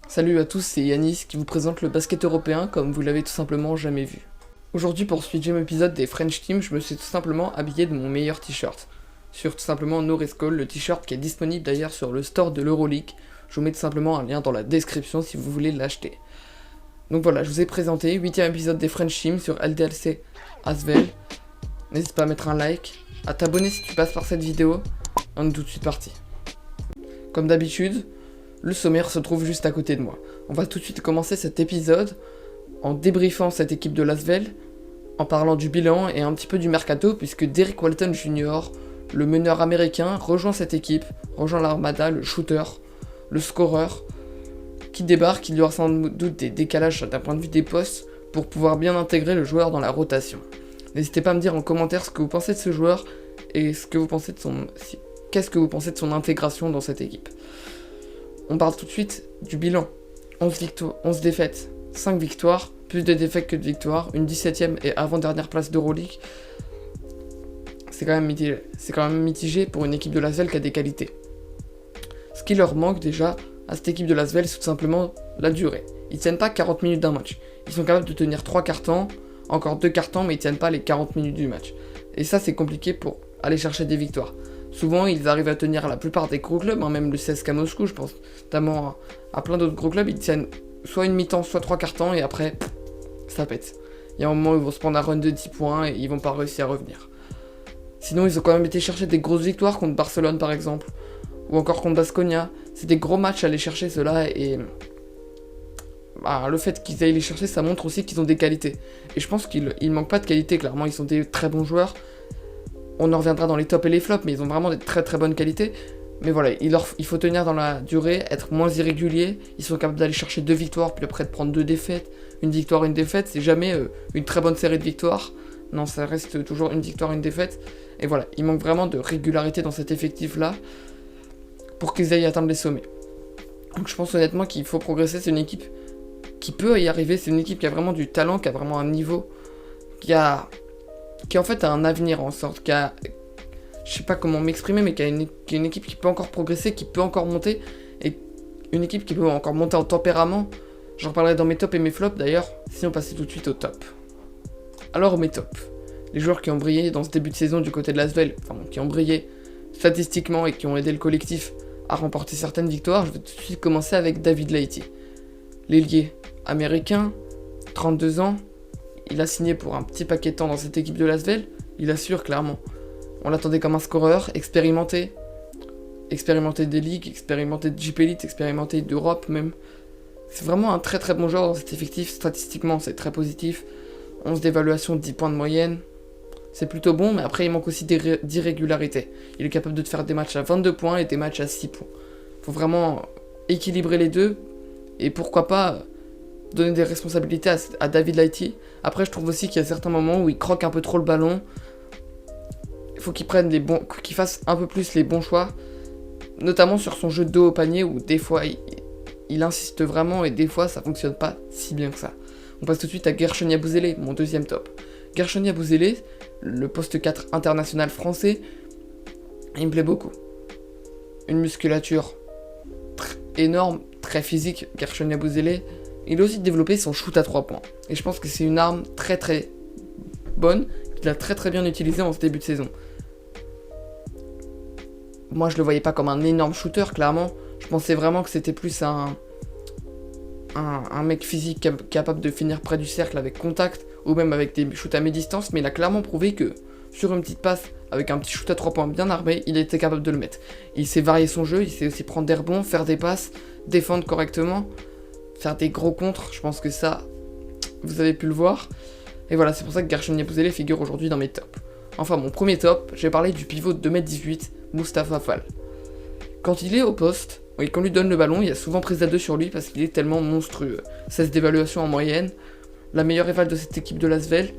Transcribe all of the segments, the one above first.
Salut à tous, c'est Yanis qui vous présente le basket européen comme vous l'avez tout simplement jamais vu. Aujourd'hui pour ce 8ème épisode des French Team, je me suis tout simplement habillé de mon meilleur t-shirt. Sur tout simplement No Risk All, le t-shirt qui est disponible d'ailleurs sur le store de l'Euroleague. Je vous mets tout simplement un lien dans la description si vous voulez l'acheter. Donc voilà, je vous ai présenté 8ème épisode des French Team sur LDLC Asvel. N'hésite pas à mettre un like, à t'abonner si tu passes par cette vidéo. On est tout de suite parti. Comme d'habitude, le sommaire se trouve juste à côté de moi. On va tout de suite commencer cet épisode en débriefant cette équipe de l'Asvel, en parlant du bilan et un petit peu du mercato, puisque Derrick Walton Jr., le meneur américain, rejoint cette équipe, rejoint l'Armada, le shooter, le scoreur, qui débarque. Il y aura sans doute des décalages d'un point de vue des postes pour pouvoir bien intégrer le joueur dans la rotation. N'hésitez pas à me dire en commentaire ce que vous pensez de ce joueur et ce que vous pensez de qu'est-ce que vous pensez de son intégration dans cette équipe. On parle tout de suite du bilan. 11 défaites, 5 victoires, plus de défaites que de victoires, une 17ème et avant-dernière place d'Euroleague. C'est quand même mitigé pour une équipe de l'Asvel qui a des qualités. Ce qui leur manque déjà à cette équipe de l'Asvel, c'est tout simplement la durée. Ils tiennent pas 40 minutes d'un match. Ils sont capables de tenir 3 quarts-temps, encore 2 quarts-temps, mais ils tiennent pas les 40 minutes du match. Et ça, c'est compliqué pour aller chercher des victoires. Souvent, ils arrivent à tenir la plupart des gros clubs, même le CSKA Moscou, je pense notamment à plein d'autres gros clubs, ils tiennent soit une mi-temps, soit 3 quarts-temps, et après, ça pète. Il y a un moment où ils vont se prendre un run de 10 points et ils vont pas réussir à revenir. Sinon, ils ont quand même été chercher des grosses victoires contre Barcelone, par exemple, ou encore contre Baskonia. C'est des gros matchs à aller chercher, ceux-là, et le fait qu'ils aillent les chercher, ça montre aussi qu'ils ont des qualités. Et je pense qu'ils manquent pas de qualité, clairement, ils sont des très bons joueurs. On en reviendra dans les tops et les flops, mais ils ont vraiment des très très bonnes qualités. Mais voilà, il faut tenir dans la durée, être moins irrégulier. Ils sont capables d'aller chercher 2 victoires, puis après de prendre 2 défaites. Une victoire, une défaite, c'est jamais une très bonne série de victoires. Non, ça reste toujours une victoire, une défaite. Et voilà, il manque vraiment de régularité dans cet effectif-là pour qu'ils aillent atteindre les sommets. Donc je pense honnêtement qu'il faut progresser. C'est une équipe qui peut y arriver. C'est une équipe qui a vraiment du talent, qui a vraiment un niveau, qui en fait a un avenir en sorte, je sais pas comment m'exprimer, mais qui a une équipe qui peut encore progresser, qui peut encore monter, et une équipe qui peut encore monter en tempérament. J'en parlerai dans mes tops et mes flops d'ailleurs, si on passait tout de suite au top. Alors mes tops, les joueurs qui ont brillé dans ce début de saison du côté de l'Asvel, qui ont brillé statistiquement et qui ont aidé le collectif à remporter certaines victoires, je vais tout de suite commencer avec David Lighty. L'ailier américain, 32 ans, il a signé pour un petit paquet de temps dans cette équipe de l'Asvel, il assure clairement. On l'attendait comme un scoreur, expérimenté des ligues, expérimenté de JP Elite, expérimenté d'Europe même. C'est vraiment un très très bon joueur dans cet effectif, statistiquement c'est très positif. 11 d'évaluation, 10 points de moyenne, c'est plutôt bon, mais après il manque aussi d'irrégularité. Il est capable de te faire des matchs à 22 points et des matchs à 6 points. Faut vraiment équilibrer les deux, et pourquoi pas donner des responsabilités à David Lighty. Après, je trouve aussi qu'il y a certains moments où il croque un peu trop le ballon. Il faut qu'il fasse un peu plus les bons choix, notamment sur son jeu de dos au panier où des fois il insiste vraiment et des fois ça fonctionne pas si bien que ça. On passe tout de suite à Guerschon Yabusele, mon deuxième top. Guerschon Yabusele, le poste 4 international français, il me plaît beaucoup. Une musculature énorme, très physique, Guerschon Yabusele. Il a aussi développé son shoot à 3 points. Et je pense que c'est une arme très très bonne, qu'il a très très bien utilisée en ce début de saison. Moi je le voyais pas comme un énorme shooter, clairement. Je pensais vraiment que c'était plus un mec physique capable de finir près du cercle avec contact, ou même avec des shoots à mi-distance, mais il a clairement prouvé que sur une petite passe, avec un petit shoot à 3 points bien armé, il était capable de le mettre. Il sait varier son jeu, il sait aussi prendre des rebonds, faire des passes, défendre correctement, faire des gros contres, je pense que ça, vous avez pu le voir. Et voilà, c'est pour ça que Guerschon Yabusele figure aujourd'hui dans mes tops. Enfin, mon premier top, j'ai parlé du pivot de 2m18, Moustapha Fall. Quand il est au poste, et qu'on lui donne le ballon, il y a souvent prise à 2 sur lui parce qu'il est tellement monstrueux. 16 d'évaluation en moyenne, la meilleure éval de cette équipe de l'Asvel,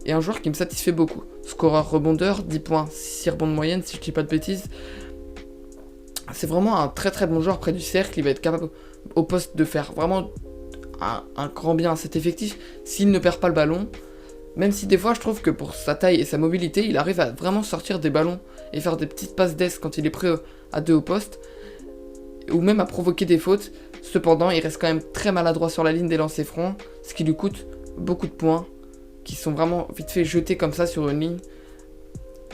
et un joueur qui me satisfait beaucoup. Scoreur rebondeur, 10 points, 6 rebonds de moyenne, si je dis pas de bêtises. C'est vraiment un très très bon joueur près du cercle, il va être capable au poste de faire vraiment un grand bien à cet effectif s'il ne perd pas le ballon. Même si des fois je trouve que pour sa taille et sa mobilité, il arrive à vraiment sortir des ballons et faire des petites passes d'aise quand il est prêt à 2 au poste, ou même à provoquer des fautes. Cependant, il reste quand même très maladroit sur la ligne des lancers francs, ce qui lui coûte beaucoup de points, qui sont vraiment vite fait jetés comme ça sur une ligne.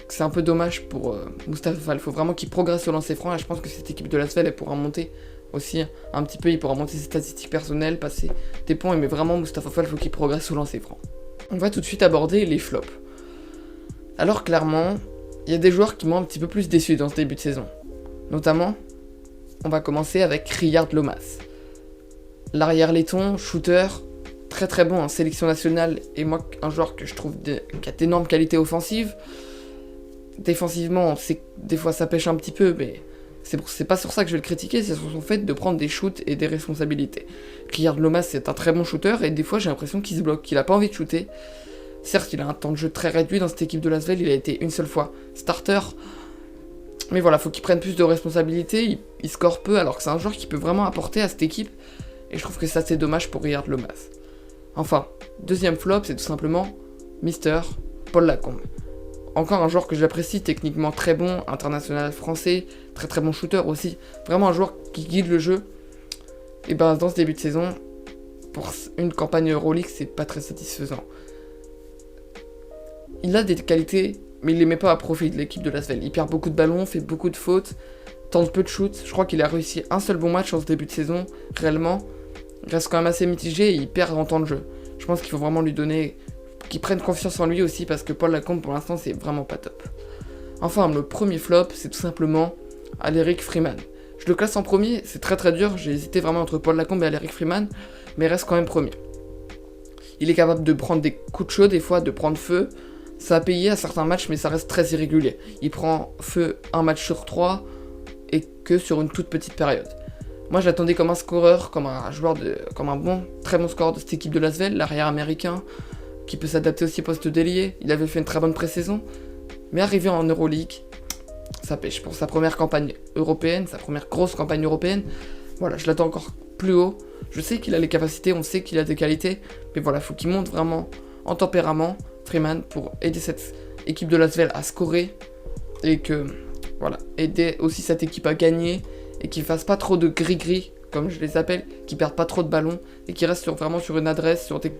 C'est un peu dommage pour Mustapha Fall. Il faut vraiment qu'il progresse au lancer franc, et je pense que cette équipe de Lasvel, elle pourra monter aussi un petit peu, il pourra monter ses statistiques personnelles, passer des points, mais vraiment Mustapha Fall, il faut qu'il progresse au lancer franc. On va tout de suite aborder les flops. Alors clairement, il y a des joueurs qui m'ont un petit peu plus déçu dans ce début de saison. Notamment, on va commencer avec Riyad Lomas. L'arrière laiton, shooter, très très bon en sélection nationale, et moi un joueur que je trouve qui a d'énormes qualités offensives. Défensivement, des fois ça pêche un petit peu, mais c'est pas sur ça que je vais le critiquer, c'est sur son fait de prendre des shoots et des responsabilités. Riyad Lomas, c'est un très bon shooter, et des fois j'ai l'impression qu'il se bloque, qu'il a pas envie de shooter. Certes, il a un temps de jeu très réduit dans cette équipe de Lasvel, il a été une seule fois starter. Mais voilà, faut qu'il prenne plus de responsabilités, il score peu, alors que c'est un joueur qui peut vraiment apporter à cette équipe. Et je trouve que ça c'est dommage pour Riyad Lomas. Enfin, deuxième flop, c'est tout simplement Mister Paul Lacombe. Encore un joueur que j'apprécie, techniquement très bon, international français, très très bon shooter aussi. Vraiment un joueur qui guide le jeu. Et ben dans ce début de saison, pour une campagne Euroleague, c'est pas très satisfaisant. Il a des qualités, mais il les met pas à profit de l'équipe de Lasvel. Il perd beaucoup de ballons, fait beaucoup de fautes, tente peu de shoots. Je crois qu'il a réussi un seul bon match en ce début de saison, réellement. Il reste quand même assez mitigé et il perd en temps de jeu. Je pense qu'il faut vraiment lui donner... qu'il prenne confiance en lui aussi, parce que Paul Lacombe, pour l'instant, c'est vraiment pas top. Enfin, le premier flop, c'est tout simplement Aleric Freeman. Je le classe en premier, c'est très très dur. J'ai hésité vraiment entre Paul Lacombe et Aleric Freeman, mais il reste quand même premier. Il est capable de prendre des coups de chaud, des fois, de prendre feu. Ça a payé à certains matchs, mais ça reste très irrégulier. Il prend feu un match sur 3 et que sur une toute petite période. Moi, j'attendais comme un scoreur, comme un joueur comme un bon, très bon scoreur de cette équipe de Lasvel, l'arrière américain, qui peut s'adapter aussi poste d'ailier. Il avait fait une très bonne pré-saison, mais arrivé en Euroleague, ça pêche pour sa première campagne européenne, sa première grosse campagne européenne. Voilà, je l'attends encore plus haut. Je sais qu'il a les capacités, on sait qu'il a des qualités, mais voilà, il faut qu'il monte vraiment en tempérament, Freeman, pour aider cette équipe de Lasvel à scorer et que, voilà, aider aussi cette équipe à gagner et qu'il fasse pas trop de gris-gris, comme je les appelle, qu'il perde pas trop de ballons et qu'il reste vraiment sur une adresse, sur des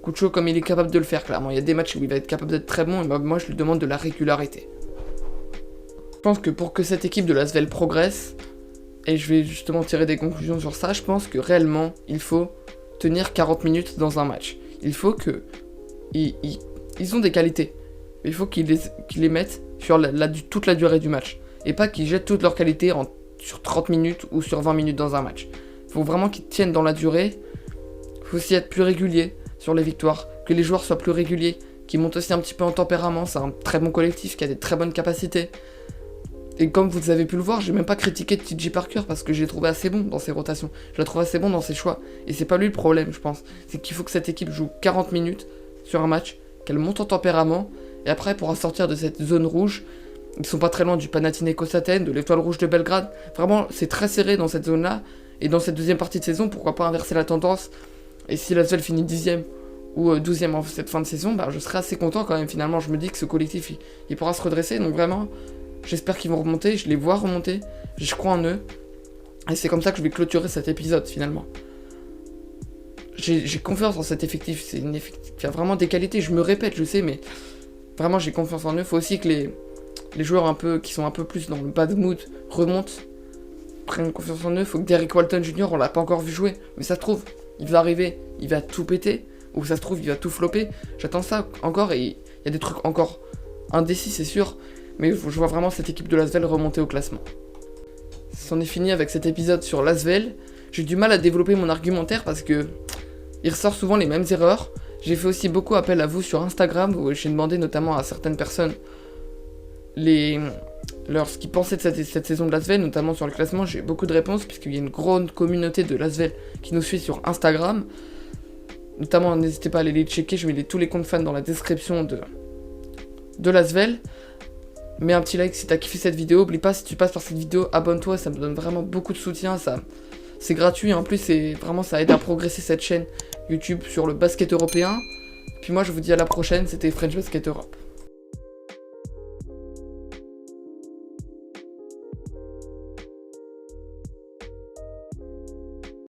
coups de chaud comme il est capable de le faire, clairement. Il y a des matchs où il va être capable d'être très bon et moi je lui demande de la régularité. Je pense que pour que cette équipe de Lasvel progresse, et je vais justement tirer des conclusions sur ça, je pense que réellement il faut tenir 40 minutes dans un match. Il faut que... Ils ont des qualités, mais il faut qu'ils les mettent sur toute la durée du match. Et pas qu'ils jettent toutes leurs qualités sur 30 minutes ou sur 20 minutes dans un match. Il faut vraiment qu'ils tiennent dans la durée. Il faut aussi être plus régulier sur les victoires, que les joueurs soient plus réguliers, qu'ils montent aussi un petit peu en tempérament. C'est un très bon collectif qui a des très bonnes capacités. Et comme vous avez pu le voir, j'ai même pas critiqué TJ Parker parce que je l'ai trouvé assez bon dans ses rotations. Je l'ai trouvé assez bon dans ses choix. Et c'est pas lui le problème, je pense. C'est qu'il faut que cette équipe joue 40 minutes sur un match, qu'elle monte en tempérament, et après elle pourra sortir de cette zone rouge. Ils sont pas très loin du Panathinaikos Athènes, de l'Étoile Rouge de Belgrade. Vraiment, c'est très serré dans cette zone-là. Et dans cette deuxième partie de saison, pourquoi pas inverser la tendance. Et si Lasvel finit 10e ou 12e en cette fin de saison, bah, je serai assez content quand même. Finalement, je me dis que ce collectif, il pourra se redresser. Donc vraiment, j'espère qu'ils vont remonter. Je les vois remonter. Je crois en eux. Et c'est comme ça que je vais clôturer cet épisode, finalement. J'ai confiance en cet effectif. C'est une effectif qui a vraiment des qualités. Je me répète, je sais, mais vraiment, j'ai confiance en eux. Faut aussi que les joueurs qui sont un peu plus dans le bad mood remontent, prennent confiance en eux. Faut que Derrick Walton Jr., on l'a pas encore vu jouer, mais ça se trouve, il va arriver, il va tout péter, ou ça se trouve, il va tout flopper. J'attends ça encore, et il y a des trucs encore indécis, c'est sûr, mais je vois vraiment cette équipe de Lasvel remonter au classement. C'en est fini avec cet épisode sur Lasvel. J'ai du mal à développer mon argumentaire parce que il ressort souvent les mêmes erreurs. J'ai fait aussi beaucoup appel à vous sur Instagram, où j'ai demandé notamment à certaines personnes ce qu'ils pensaient de cette saison de Lasvel, notamment sur le classement. J'ai eu beaucoup de réponses, puisqu'il y a une grande communauté de Lasvel qui nous suit sur Instagram. Notamment, n'hésitez pas à aller les checker, je mets tous les comptes fans dans la description de Lasvel. Mets un petit like si t'as kiffé cette vidéo, oublie pas, si tu passes par cette vidéo, abonne-toi, ça me donne vraiment beaucoup de soutien, c'est gratuit, en plus ça aide à progresser cette chaîne YouTube sur le basket européen. Puis moi je vous dis à la prochaine, c'était French Basket Europe.